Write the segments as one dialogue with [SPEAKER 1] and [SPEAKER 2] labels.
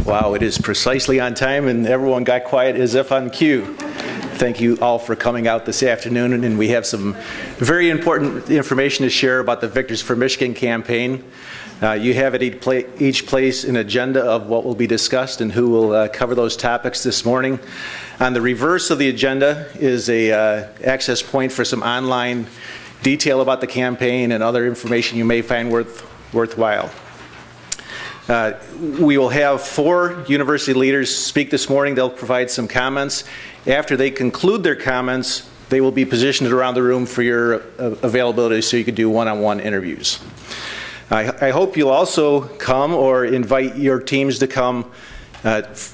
[SPEAKER 1] Wow, it is precisely on time, and everyone got quiet as if on cue. Thank you all for coming out this afternoon, and we have some very important information to share about the Victors for Michigan campaign. You have at each place an agenda of what will be discussed and who will cover those topics this morning. On the reverse of the agenda is a access point for some online detail about the campaign and other information you may find worthwhile. We will have 4 university leaders speak this morning. They'll provide some comments. After they conclude their comments, they will be positioned around the room for your availability so you can do one-on-one interviews. I hope you'll also come or invite your teams to come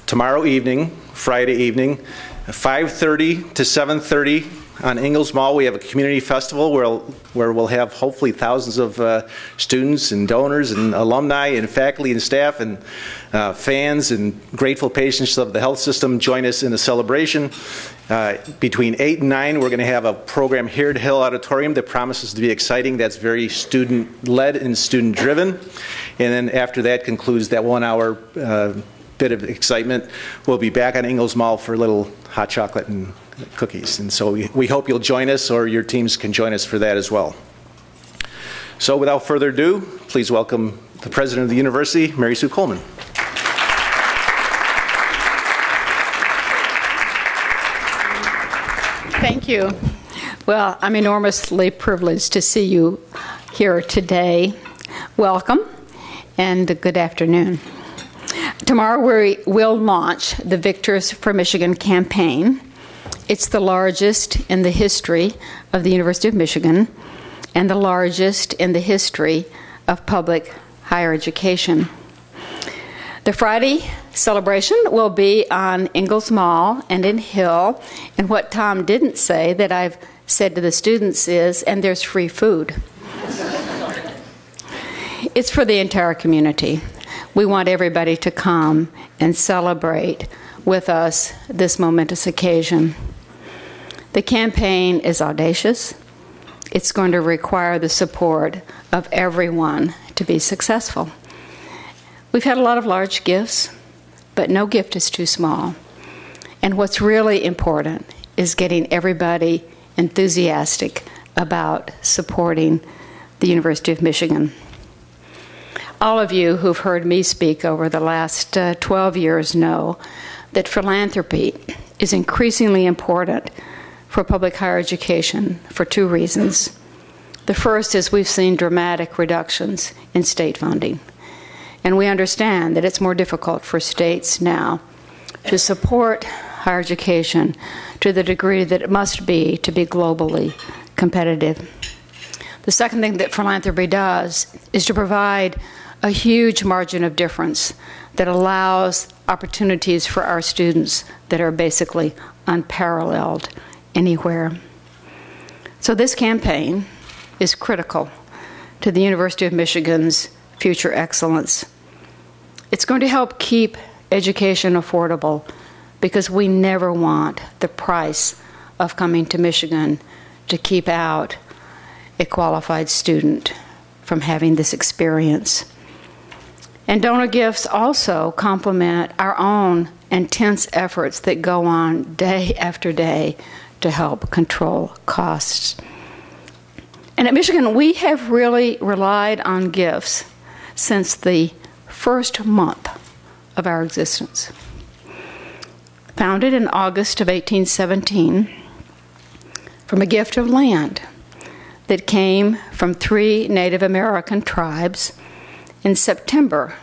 [SPEAKER 1] tomorrow evening, Friday evening, 5:30 to 7:30 on Ingalls Mall. We have a community festival where we'll have hopefully thousands of students and donors and alumni and faculty and staff and fans and grateful patients of the health system join us in the celebration. Between 8 and 9, we're going to have a program here at Hill Auditorium that promises to be exciting. That's very student-led and student-driven. And then after that concludes that 1-hour bit of excitement, we'll be back on Ingalls Mall for a little hot chocolate and cookies. And so we hope you'll join us, or your teams can join us for that as well. So without further ado, please welcome the president of the university, Mary Sue Coleman.
[SPEAKER 2] Thank you. Well, I'm enormously privileged to see you here today. Welcome and good afternoon. Tomorrow we will launch the Victors for Michigan campaign. It's the largest in the history of the University of Michigan and the largest in the history of public higher education. The Friday celebration will be on Ingalls Mall and in Hill. And what Tom didn't say that I've said to the students is, and there's free food. It's for the entire community. We want everybody to come and celebrate with us this momentous occasion. The campaign is audacious. It's going to require the support of everyone to be successful. We've had a lot of large gifts, but no gift is too small. And what's really important is getting everybody enthusiastic about supporting the University of Michigan. All of you who've heard me speak over the last 12 years know that philanthropy is increasingly important for public higher education for 2 reasons. The first is we've seen dramatic reductions in state funding. And we understand that it's more difficult for states now to support higher education to the degree that it must be to be globally competitive. The second thing that philanthropy does is to provide a huge margin of difference that allows opportunities for our students that are basically unparalleled anywhere. So this campaign is critical to the University of Michigan's future excellence. It's going to help keep education affordable because we never want the price of coming to Michigan to keep out a qualified student from having this experience. And donor gifts also complement our own intense efforts that go on day after day to help control costs. And at Michigan, we have really relied on gifts since the first month of our existence. Founded in August of 1817 from a gift of land that came from 3 Native American tribes in September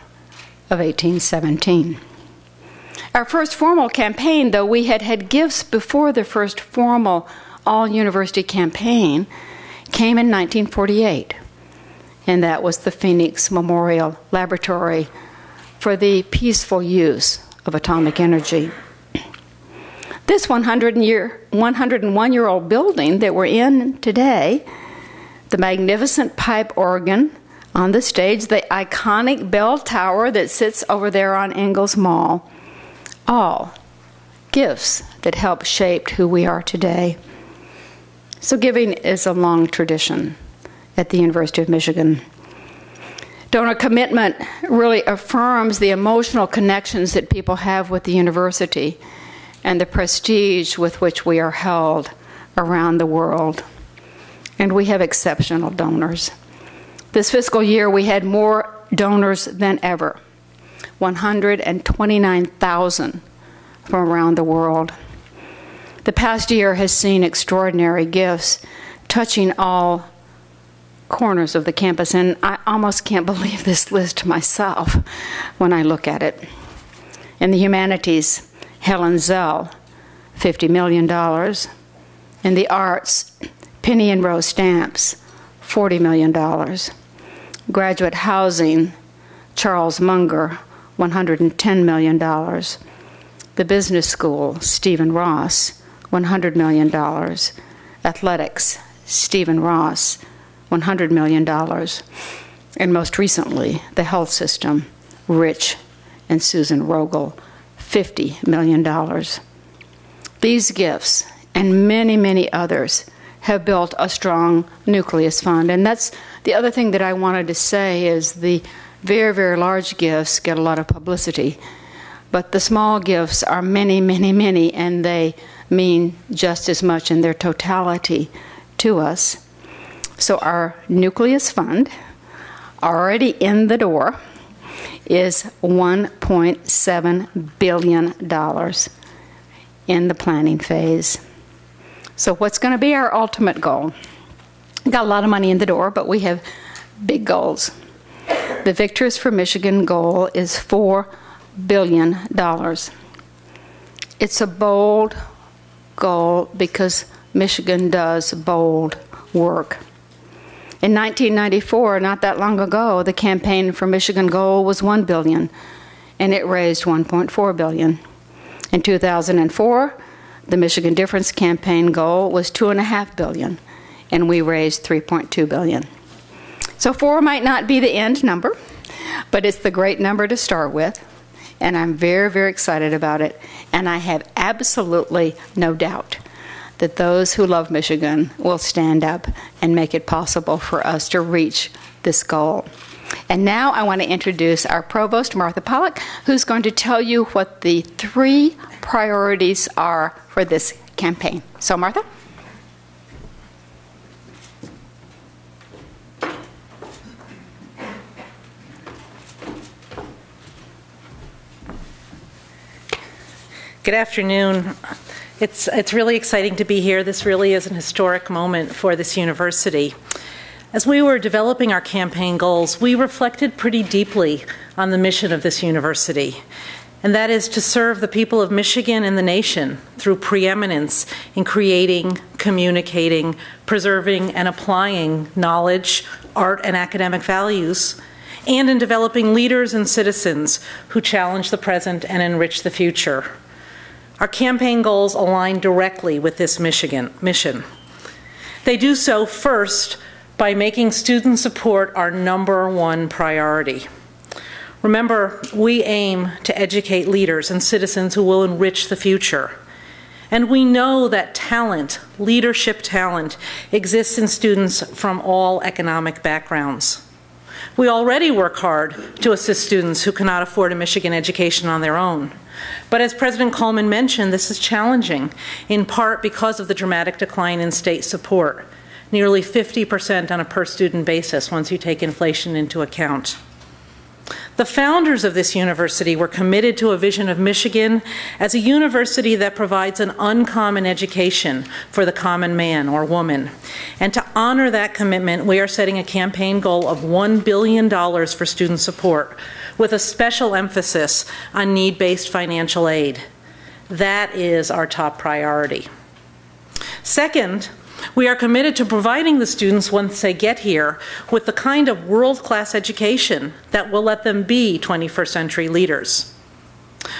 [SPEAKER 2] of 1817. Our first formal campaign, though we had had gifts before the first formal all-university campaign, came in 1948, and that was the Phoenix Memorial Laboratory for the peaceful use of atomic energy. This 101-year-old building that we're in today, the magnificent pipe organ on the stage, the iconic bell tower that sits over there on Ingalls Mall, all gifts that help shape who we are today. So giving is a long tradition at the University of Michigan. Donor commitment really affirms the emotional connections that people have with the university and the prestige with which we are held around the world. And we have exceptional donors. This fiscal year, we had more donors than ever, 129,000 from around the world. The past year has seen extraordinary gifts touching all corners of the campus, and I almost can't believe this list myself when I look at it. In the humanities, Helen Zell, $50 million. In the arts, Penny and Rose Stamps, $40 million. Graduate housing, Charles Munger, $110 million. The business school, Stephen Ross, $100 million. Athletics, Stephen Ross, $100 million. And most recently, the health system, Rich and Susan Rogel, $50 million. These gifts and many, many others have built a strong nucleus fund. And that's the other thing that I wanted to say is the very, very large gifts get a lot of publicity. But the small gifts are many, many, many, and they mean just as much in their totality to us. So our nucleus fund, already in the door, is $1.7 billion in the planning phase. So what's going to be our ultimate goal? We got a lot of money in the door, but we have big goals. The Victories for Michigan goal is $4 billion. It's a bold goal because Michigan does bold work. In 1994, not that long ago, the Campaign for Michigan goal was $1 billion, and it raised $1.4 billion. In 2004, the Michigan Difference Campaign goal was $2.5 billion, and we raised $3.2 billion. So 4 might not be the end number, but it's the great number to start with, and I'm very, very excited about it, and I have absolutely no doubt that those who love Michigan will stand up and make it possible for us to reach this goal. And now I want to introduce our provost, Martha Pollack, who's going to tell you what the 3 priorities are for this campaign. So, Martha?
[SPEAKER 3] Good afternoon. It's really exciting to be here. This really is an historic moment for this university. As we were developing our campaign goals, we reflected pretty deeply on the mission of this university, and that is to serve the people of Michigan and the nation through preeminence in creating, communicating, preserving, and applying knowledge, art, and academic values, and in developing leaders and citizens who challenge the present and enrich the future. Our campaign goals align directly with this mission. They do so first by making student support our #1 priority. Remember, we aim to educate leaders and citizens who will enrich the future. And we know that talent, leadership talent, exists in students from all economic backgrounds. We already work hard to assist students who cannot afford a Michigan education on their own. But as President Coleman mentioned, this is challenging, in part because of the dramatic decline in state support, nearly 50% on a per-student basis once you take inflation into account. The founders of this university were committed to a vision of Michigan as a university that provides an uncommon education for the common man or woman. And to honor that commitment, we are setting a campaign goal of $1 billion for student support, with a special emphasis on need-based financial aid. That is our top priority. Second, we are committed to providing the students, once they get here, with the kind of world-class education that will let them be 21st century leaders.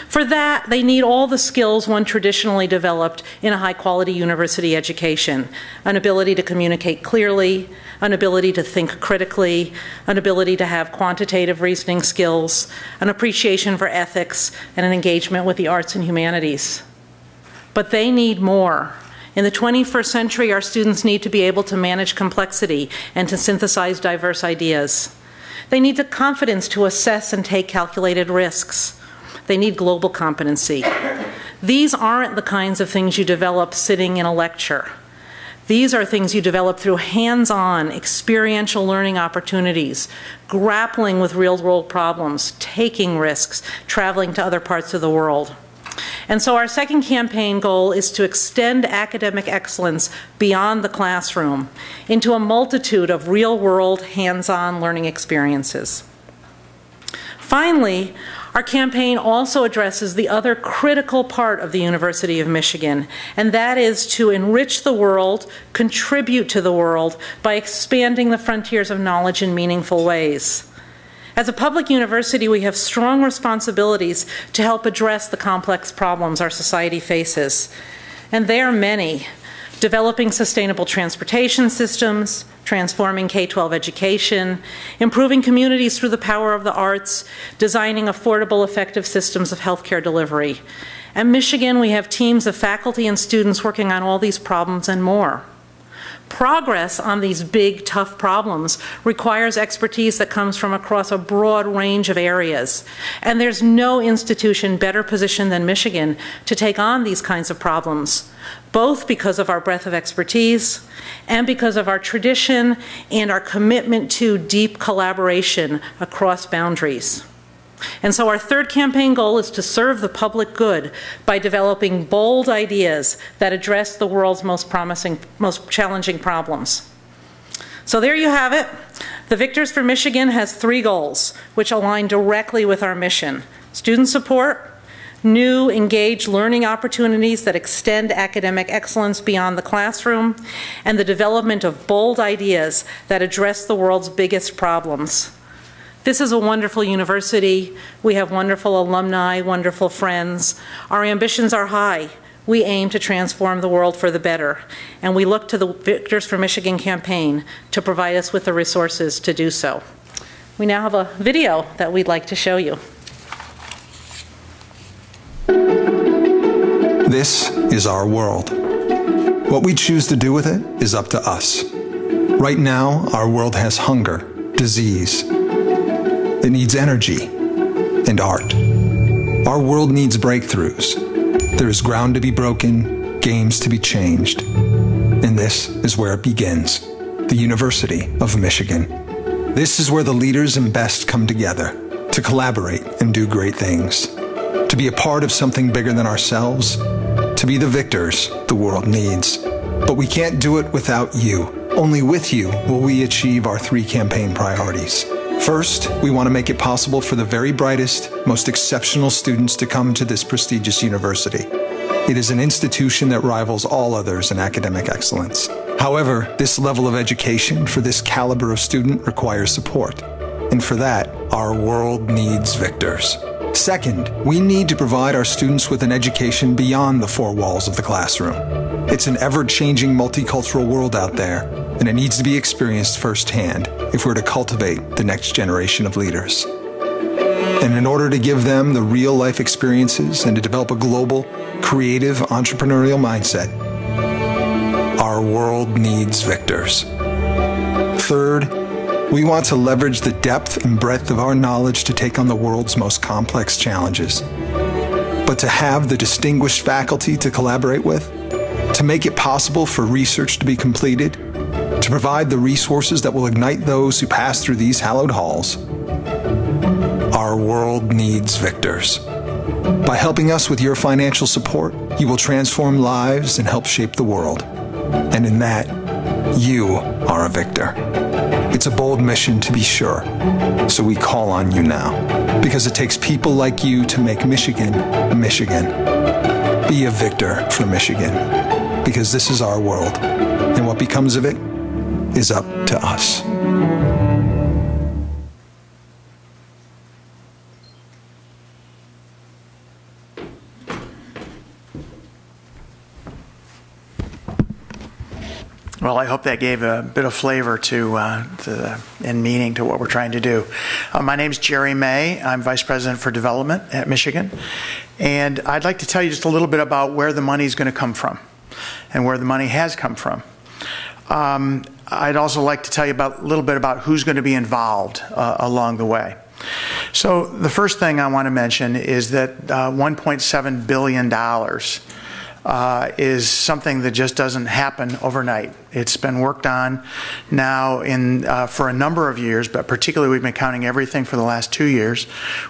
[SPEAKER 3] For that, they need all the skills one traditionally developed in a high-quality university education: an ability to communicate clearly, an ability to think critically, an ability to have quantitative reasoning skills, an appreciation for ethics, and an engagement with the arts and humanities. But they need more. In the 21st century, our students need to be able to manage complexity and to synthesize diverse ideas. They need the confidence to assess and take calculated risks. They need global competency. These aren't the kinds of things you develop sitting in a lecture. These are things you develop through hands-on, experiential learning opportunities, grappling with real-world problems, taking risks, traveling to other parts of the world. And so our second campaign goal is to extend academic excellence beyond the classroom into a multitude of real-world, hands-on learning experiences. Finally, our campaign also addresses the other critical part of the University of Michigan, and that is to enrich the world, contribute to the world by expanding the frontiers of knowledge in meaningful ways. As a public university, we have strong responsibilities to help address the complex problems our society faces, and they are many. Developing sustainable transportation systems, transforming K-12 education, improving communities through the power of the arts, designing affordable, effective systems of healthcare delivery. At Michigan, we have teams of faculty and students working on all these problems and more. Progress on these big, tough problems requires expertise that comes from across a broad range of areas. And there's no institution better positioned than Michigan to take on these kinds of problems, both because of our breadth of expertise and because of our tradition and our commitment to deep collaboration across boundaries. And so our third campaign goal is to serve the public good by developing bold ideas that address the world's most promising, most challenging problems. So there you have it. The Victors for Michigan has 3 goals, which align directly with our mission: student support, new, engaged learning opportunities that extend academic excellence beyond the classroom, and the development of bold ideas that address the world's biggest problems. This is a wonderful university. We have wonderful alumni, wonderful friends. Our ambitions are high. We aim to transform the world for the better, and we look to the Victors for Michigan campaign to provide us with the resources to do so. We now have a video that we'd like to show you.
[SPEAKER 4] This is our world. What we choose to do with it is up to us. Right now, our world has hunger, disease. It needs energy and art. Our world needs breakthroughs. There is ground to be broken, games to be changed. And this is where it begins, the University of Michigan. This is where the leaders and best come together to collaborate and do great things, to be a part of something bigger than ourselves, to be the victors the world needs. But we can't do it without you. Only with you will we achieve our 3 campaign priorities. First, we want to make it possible for the very brightest, most exceptional students to come to this prestigious university. It is an institution that rivals all others in academic excellence. However, this level of education for this caliber of student requires support. And for that, our world needs victors. Second, we need to provide our students with an education beyond the 4 walls of the classroom. It's an ever-changing multicultural world out there, and it needs to be experienced firsthand if we're to cultivate the next generation of leaders. And in order to give them the real-life experiences and to develop a global, creative, entrepreneurial mindset, our world needs victors. Third, we want to leverage the depth and breadth of our knowledge to take on the world's most complex challenges. But to have the distinguished faculty to collaborate with, to make it possible for research to be completed, to provide the resources that will ignite those who pass through these hallowed halls, our world needs victors. By helping us with your financial support, you will transform lives and help shape the world. And in that, you are a victor. It's a bold mission, to be sure, so we call on you now, because it takes people like you to make Michigan, Michigan. Be a victor for Michigan, because this is our world, and what becomes of it is up to us.
[SPEAKER 5] Well, I hope that gave a bit of flavor and meaning to what we're trying to do. My name's Jerry May. I'm Vice President for Development at Michigan. And I'd like to tell you just a little bit about where the money is going to come from and where the money has come from. I'd also like to tell you a little bit about who's going to be involved along the way. So the first thing I want to mention is that $1.7 billion is something that just doesn't happen overnight. It's been worked on now for a number of years, but particularly we've been counting everything for the last 2 years.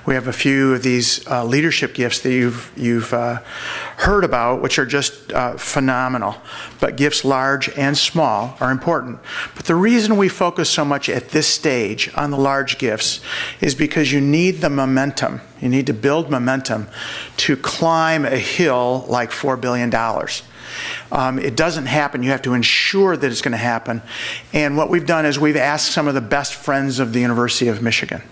[SPEAKER 5] We have a few of these leadership gifts that you've heard about, which are just phenomenal. But gifts large and small are important. But the reason we focus so much at this stage on the large gifts is because you need the momentum. You need to build momentum to climb a hill like $4 billion. It doesn't happen. You have to ensure that it's going to happen. And what we've done is we've asked some of the best friends of the University of Michigan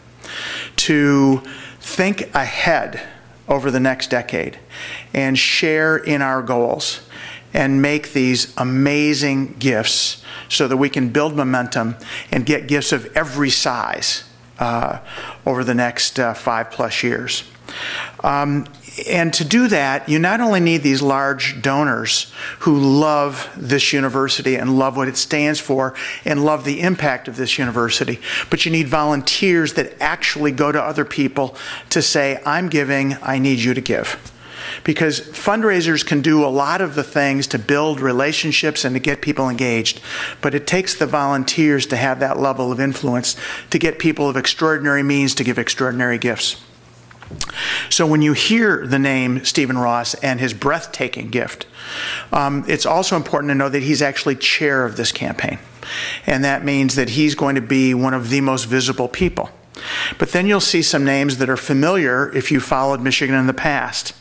[SPEAKER 5] to think ahead over the next decade and share in our goals and make these amazing gifts so that we can build momentum and get gifts of every size over the next 5+ years. And to do that, you not only need these large donors who love this university and love what it stands for and love the impact of this university, but you need volunteers that actually go to other people to say, I'm giving, I need you to give. Because fundraisers can do a lot of the things to build relationships and to get people engaged, but it takes the volunteers to have that level of influence to get people of extraordinary means to give extraordinary gifts. So when you hear the name Stephen Ross and his breathtaking gift, it's also important to know that he's actually chair of this campaign. And that means that he's going to be one of the most visible people. But then you'll see some names that are familiar if you followed Michigan in the past.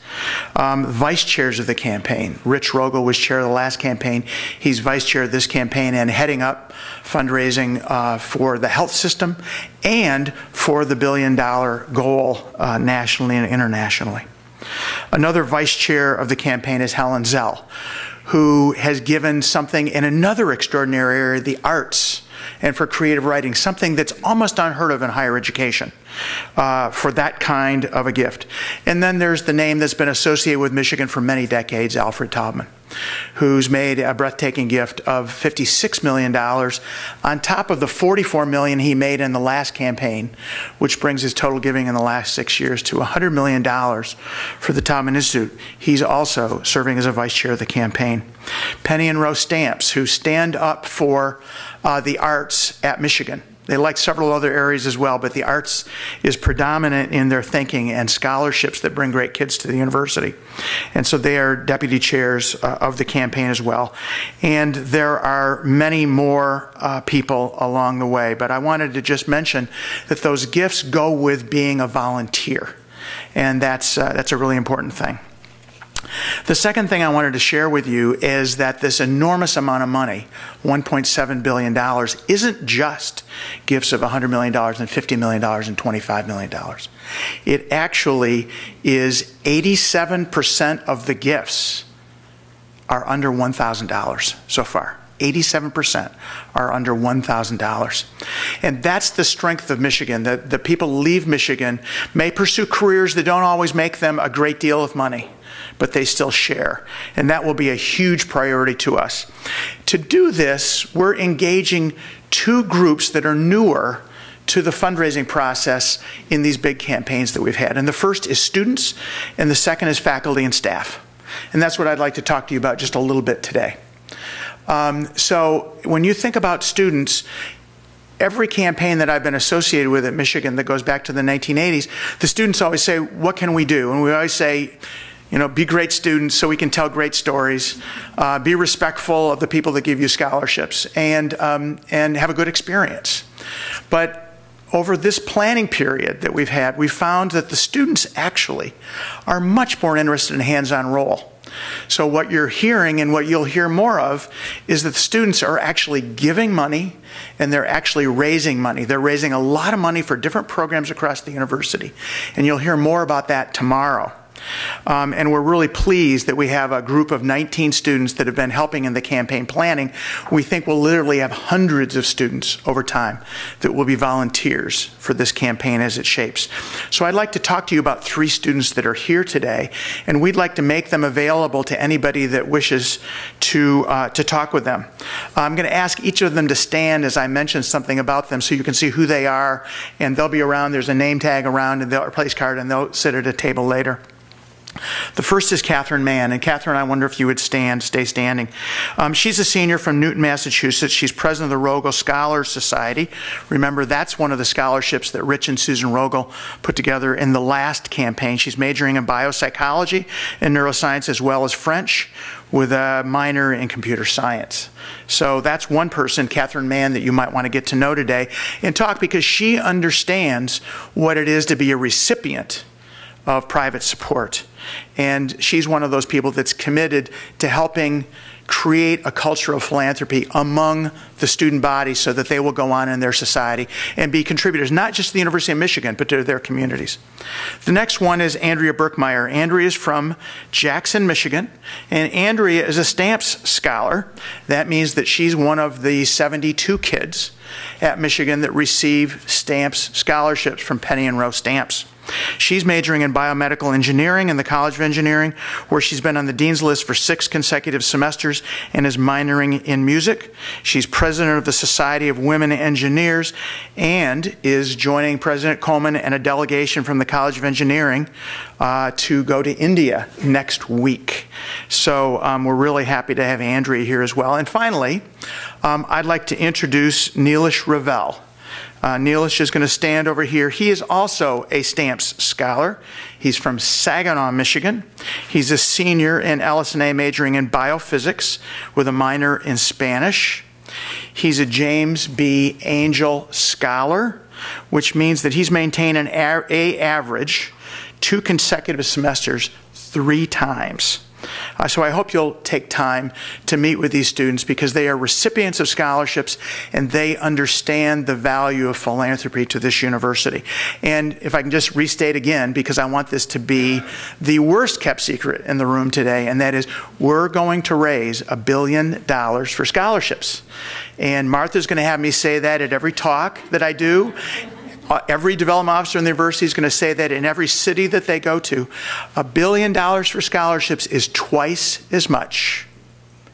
[SPEAKER 5] Vice chairs of the campaign. Rich Rogel was chair of the last campaign. He's vice chair of this campaign and heading up fundraising for the health system and for the $1 billion goal nationally and internationally. Another vice chair of the campaign is Helen Zell, who has given something in another extraordinary area, the arts, and for creative writing, something that's almost unheard of in higher education for that kind of a gift. And then there's the name that's been associated with Michigan for many decades, Alfred Taubman, who's made a breathtaking gift of $56 million on top of the $44 million he made in the last campaign, which brings his total giving in the last 6 years to $100 million for the Taubman Institute. He's also serving as a vice chair of the campaign. Penny and Rose Stamps, who stand up for the arts at Michigan. They like several other areas as well, but the arts is predominant in their thinking and scholarships that bring great kids to the university. And so they are deputy chairs of the campaign as well. And there are many more people along the way, but I wanted to just mention that those gifts go with being a volunteer. And that's a really important thing. The second thing I wanted to share with you is that this enormous amount of money, $1.7 billion, isn't just gifts of $100 million and $50 million and $25 million. It actually is 87% of the gifts are under $1,000 so far. 87% are under $1,000. And that's the strength of Michigan. The people leave Michigan may pursue careers that don't always make them a great deal of money, but they still share. And that will be a huge priority to us. To do this, we're engaging two groups that are newer to the fundraising process in these big campaigns that we've had. And the first is students, and the second is faculty and staff. And that's what I'd like to talk to you about just a little bit today. So when you think about students, every campaign that I've been associated with at Michigan that goes back to the 1980s, the students always say, what can we do? And we always say, you know, be great students so we can tell great stories, be respectful of the people that give you scholarships, and have a good experience. But over this planning period that we've had, we found that the students actually are much more interested in a hands-on role. So what you're hearing and what you'll hear more of is that the students are actually giving money and they're actually raising money. They're raising a lot of money for different programs across the university. And you'll hear more about that tomorrow. And we're really pleased that we have a group of 19 students that have been helping in the campaign planning. We think we'll literally have hundreds of students over time that will be volunteers for this campaign as it shapes. So I'd like to talk to you about 3 students that are here today, and we'd like to make them available to anybody that wishes to talk with them. I'm going to ask each of them to stand as I mention something about them so you can see who they are, and they'll be around. There's a name tag around and a place card, and they'll sit at a table later. The first is Catherine Mann, and Catherine, I wonder if you would stay standing. She's a senior from Newton, Massachusetts. She's president of the Rogel Scholars Society. Remember, that's one of the scholarships that Rich and Susan Rogel put together in the last campaign. She's majoring in biopsychology and neuroscience as well as French, with a minor in computer science. So that's one person, Catherine Mann, that you might want to get to know today and talk, because she understands what it is to be a recipient of private support. And she's one of those people that's committed to helping create a culture of philanthropy among the student body so that they will go on in their society and be contributors, not just to the University of Michigan, but to their communities. The next one is Andrea Berkmeyer. Andrea is from Jackson, Michigan, and Andrea is a Stamps scholar. That means that she's one of the 72 kids at Michigan that receive Stamps scholarships from Penny and Rowe Stamps. She's majoring in biomedical engineering in the College of Engineering, where she's been on the Dean's List for 6 consecutive semesters and is minoring in music. She's president of the Society of Women Engineers and is joining President Coleman and a delegation from the College of Engineering to go to India next week. So we're really happy to have Andrea here as well. And finally, I'd like to introduce Neelish Ravel. Neelish is going to stand over here. He is also a Stamps scholar. He's from Saginaw, Michigan. He's a senior in LS&A majoring in biophysics with a minor in Spanish. He's a James B. Angel Scholar, which means that he's maintained an A average 2 consecutive semesters 3 times. So I hope you'll take time to meet with these students, because they are recipients of scholarships and they understand the value of philanthropy to this university. And if I can just restate again, because I want this to be the worst kept secret in the room today, and that is we're going to raise $1 billion for scholarships. And Martha's going to have me say that at every talk that I do. Every development officer in the university is going to say that in every city that they go to. $1 billion for scholarships is twice as much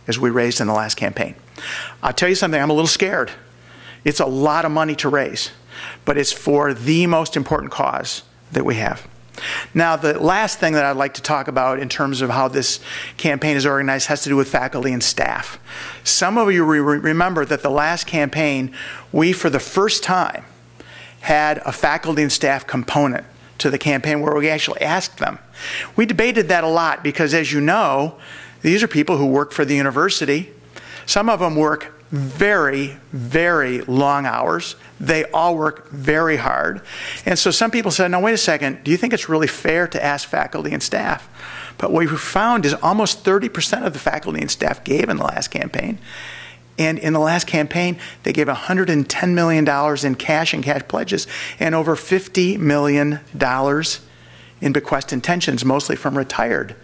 [SPEAKER 5] as we raised in the last campaign. I'll tell you something, I'm a little scared. It's a lot of money to raise, but it's for the most important cause that we have. Now, the last thing that I'd like to talk about in terms of how this campaign is organized has to do with faculty and staff. Some of you remember that the last campaign, we, for the first time, had a faculty and staff component to the campaign where we actually asked them. We debated that a lot because, as you know, these are people who work for the university. Some of them work very, very long hours. They all work very hard. And so some people said, no, wait a second, do you think it's really fair to ask faculty and staff? But what we found is almost 30% of the faculty and staff gave in the last campaign. And in the last campaign, they gave $110 million in cash and cash pledges and over $50 million in bequest intentions, mostly from retired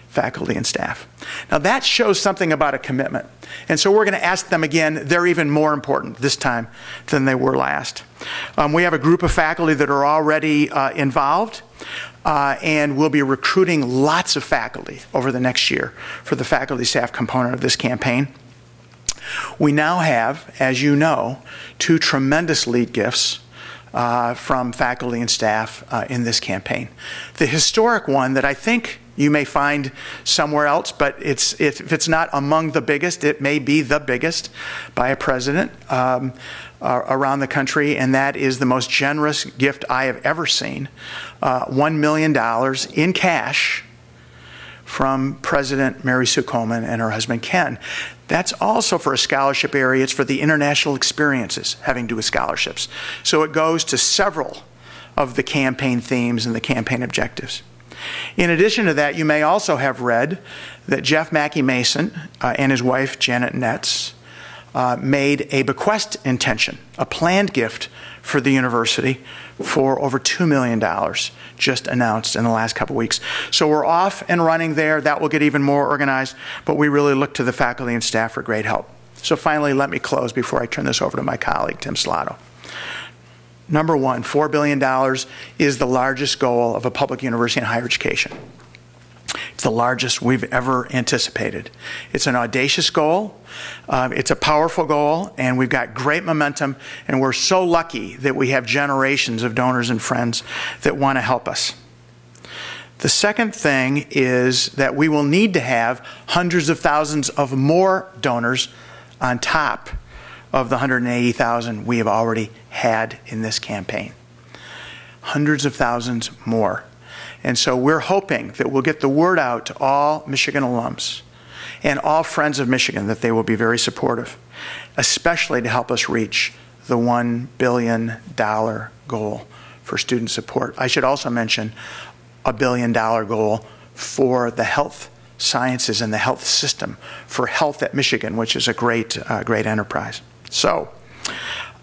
[SPEAKER 5] faculty and staff. Now that shows something about a commitment. And so we're going to ask them again. They're even more important this time than they were last. We have a group of faculty that are already involved. And we'll be recruiting lots of faculty over the next year for the faculty staff component of this campaign. We now have, as you know, 2 tremendous lead gifts from faculty and staff in this campaign. The historic one that I think you may find somewhere else, but if it's not among the biggest, it may be the biggest by a president around the country, and that is the most generous gift I have ever seen, $1 million in cash from President Mary Sue Coleman and her husband Ken. That's also for a scholarship area. It's for the international experiences having to do with scholarships. So it goes to several of the campaign themes and the campaign objectives. In addition to that, you may also have read that Jeff Mackey Mason and his wife Janet Netz made a bequest intention, a planned gift for the university for over $2 million, just announced in the last couple weeks. So we're off and running there. That will get even more organized, but we really look to the faculty and staff for great help. So finally, let me close before I turn this over to my colleague, Tim Slato. Number one, $4 billion is the largest goal of a public university in higher education. It's the largest we've ever anticipated. It's an audacious goal. It's a powerful goal, and we've got great momentum, and we're so lucky that we have generations of donors and friends that want to help us. The second thing is that we will need to have hundreds of thousands of more donors on top of the 180,000 we have already had in this campaign. Hundreds of thousands more. And so we're hoping that we'll get the word out to all Michigan alums and all friends of Michigan that they will be very supportive, especially to help us reach the $1 billion goal for student support. I should also mention a $1 billion goal for the health sciences and the health system, for health at Michigan, which is a great enterprise. So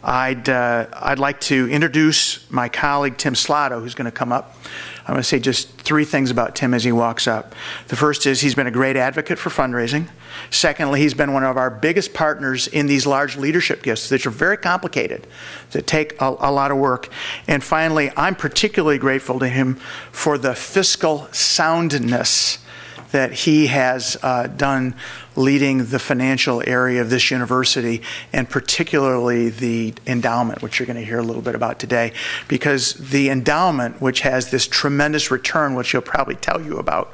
[SPEAKER 5] I'd like to introduce my colleague, Tim Slato, who's going to come up. I'm going to say just three things about Tim as he walks up. The first is he's been a great advocate for fundraising. Secondly, he's been one of our biggest partners in these large leadership gifts that are very complicated, that take a lot of work. And finally, I'm particularly grateful to him for the fiscal soundness that he has done leading the financial area of this university, and particularly the endowment, which you're going to hear a little bit about today, because the endowment, which has this tremendous return, which he'll probably tell you about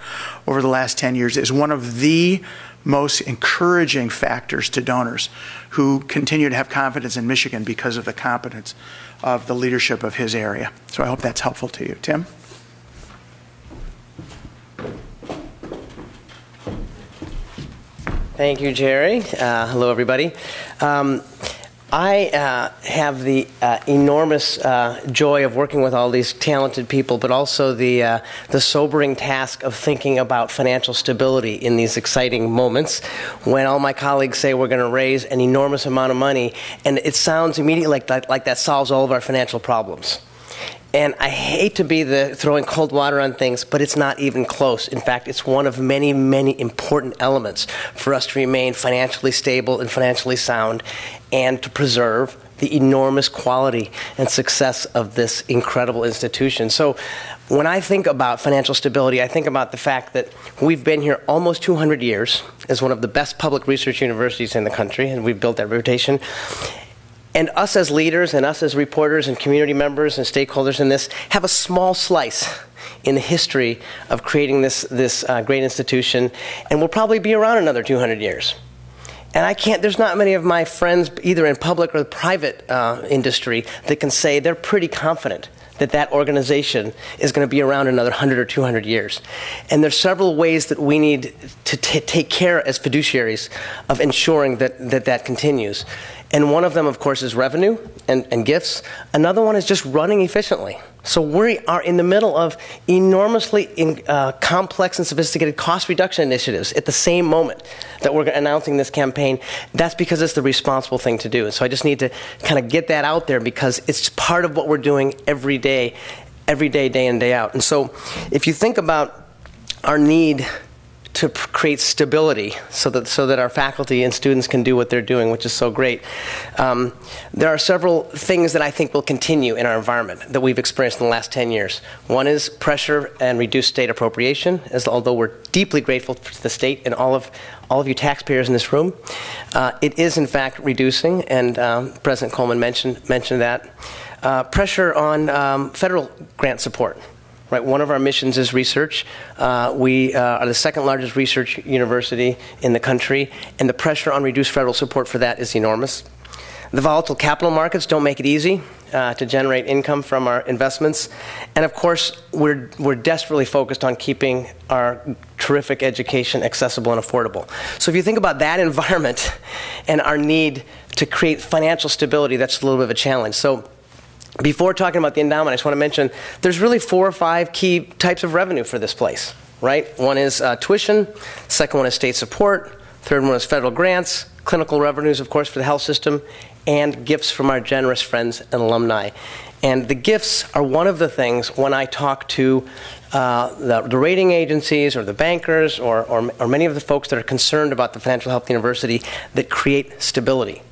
[SPEAKER 5] over the last 10 years, is one of the most encouraging factors to donors who continue to have confidence in Michigan because of the competence of the leadership of his area. So I hope that's helpful to you. Tim?
[SPEAKER 6] Thank you, Jerry. Hello, everybody. I have the enormous joy of working with all these talented people, but also the sobering task of thinking about financial stability in these exciting moments when all my colleagues say we're going to raise an enormous amount of money, and it sounds immediately like that solves all of our financial problems. And I hate to be the throwing cold water on things, but it's not even close. In fact, it's one of many, many important elements for us to remain financially stable and financially sound, and to preserve the enormous quality and success of this incredible institution. So when I think about financial stability, I think about the fact that we've been here almost 200 years as one of the best public research universities in the country, and we've built that reputation. And us as leaders and us as reporters and community members and stakeholders in this have a small slice in the history of creating this great institution, and we'll probably be around another 200 years. And there's not many of my friends, either in public or the private industry, that can say they're pretty confident that that organization is going to be around another 100 or 200 years. And there's several ways that we need to take care as fiduciaries of ensuring that continues. And one of them, of course, is revenue and gifts. Another one is just running efficiently. So we are in the middle of enormously complex and sophisticated cost reduction initiatives at the same moment that we're announcing this campaign. That's because it's the responsible thing to do. And so I just need to kind of get that out there, because it's part of what we're doing every day, day in, day out. And so if you think about our need to create stability so that our faculty and students can do what they're doing, which is so great. There are several things that I think will continue in our environment that we've experienced in the last 10 years. One is pressure and reduced state appropriation, although we're deeply grateful to the state and all of you taxpayers in this room. It is, in fact, reducing, and President Coleman mentioned that. Pressure on federal grant support. Right, one of our missions is research. We are the second largest research university in the country, and the pressure on reduced federal support for that is enormous. The volatile capital markets don't make it easy to generate income from our investments. And of course, we're desperately focused on keeping our terrific education accessible and affordable. So if you think about that environment and our need to create financial stability, that's a little bit of a challenge. So before talking about the endowment, I just want to mention there's really 4 or 5 key types of revenue for this place, right? One is tuition, second one is state support, third one is federal grants, clinical revenues, of course, for the health system, and gifts from our generous friends and alumni. And the gifts are one of the things when I talk to the rating agencies or the bankers or many of the folks that are concerned about the Financial Health University that create stability.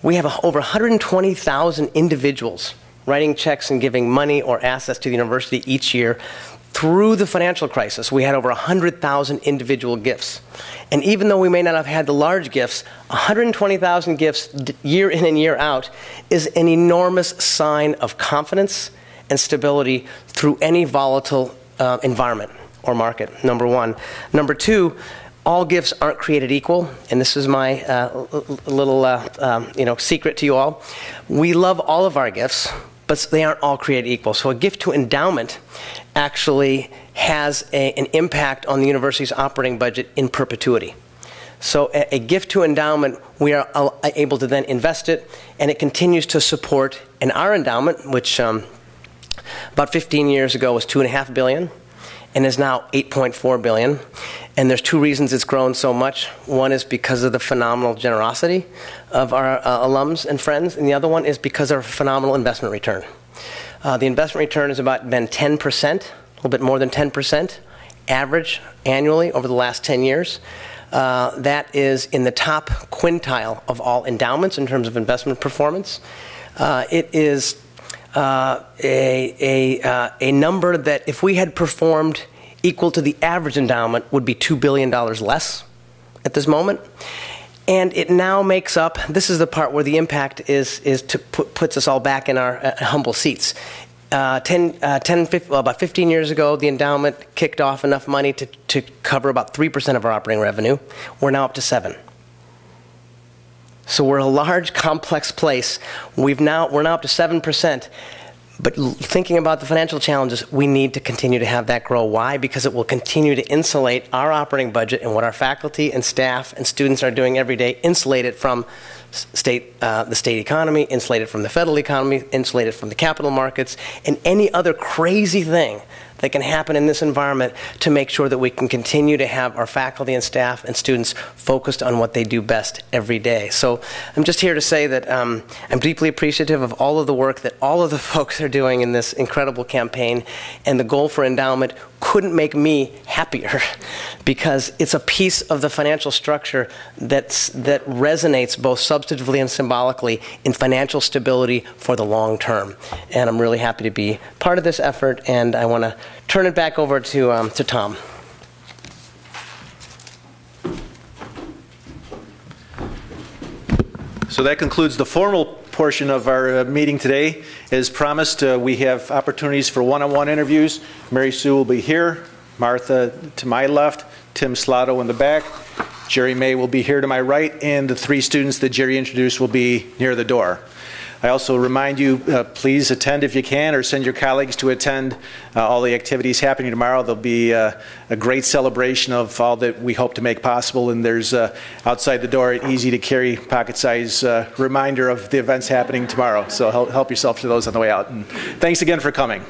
[SPEAKER 6] We have over 120,000 individuals writing checks and giving money or assets to the university each year. Through the financial crisis, we had over 100,000 individual gifts. And even though we may not have had the large gifts, 120,000 gifts year in and year out is an enormous sign of confidence and stability through any volatile environment or market, number one. Number two, all gifts aren't created equal, and this is my little secret to you all. We love all of our gifts, but they aren't all created equal. So a gift to endowment actually has an impact on the university's operating budget in perpetuity. So a gift to endowment, we are able to then invest it, and it continues to support. And our endowment, which about 15 years ago was $2.5 billion, and is now $8.4 billion. And there's two reasons it's grown so much. One is because of the phenomenal generosity of our alums and friends, and the other one is because of our phenomenal investment return. The investment return has about been 10%, a little bit more than 10%, average annually over the last 10 years. That is in the top quintile of all endowments in terms of investment performance. It is a number that if we had performed equal to the average endowment would be $2 billion less at this moment. And it now makes up, this is the part where the impact puts us all back in our humble seats. About 15 years ago, the endowment kicked off enough money to cover about 3% of our operating revenue. We're now up to 7%. So we're a large, complex place. We're now up to 7%. But thinking about the financial challenges, we need to continue to have that grow. Why? Because it will continue to insulate our operating budget and what our faculty and staff and students are doing every day, insulate it from the state economy, insulate it from the federal economy, insulate it from the capital markets, and any other crazy thing that can happen in this environment to make sure that we can continue to have our faculty and staff and students focused on what they do best every day. So I'm just here to say that I'm deeply appreciative of all of the work that all of the folks are doing in this incredible campaign, and the goal for endowment couldn't make me happier because it's a piece of the financial structure that resonates both substantively and symbolically in financial stability for the long term. And I'm really happy to be part of this effort, and I want to turn it back over to Tom.
[SPEAKER 1] So that concludes the formal portion of our meeting today. As promised, we have opportunities for one-on-one interviews. Mary Sue will be here, Martha to my left, Tim Slotto in the back, Jerry May will be here to my right, and the three students that Jerry introduced will be near the door. I also remind you, please attend if you can, or send your colleagues to attend all the activities happening tomorrow. There'll be a great celebration of all that we hope to make possible, and there's outside the door an easy-to-carry, pocket-size reminder of the events happening tomorrow. So help yourself to those on the way out. And thanks again for coming.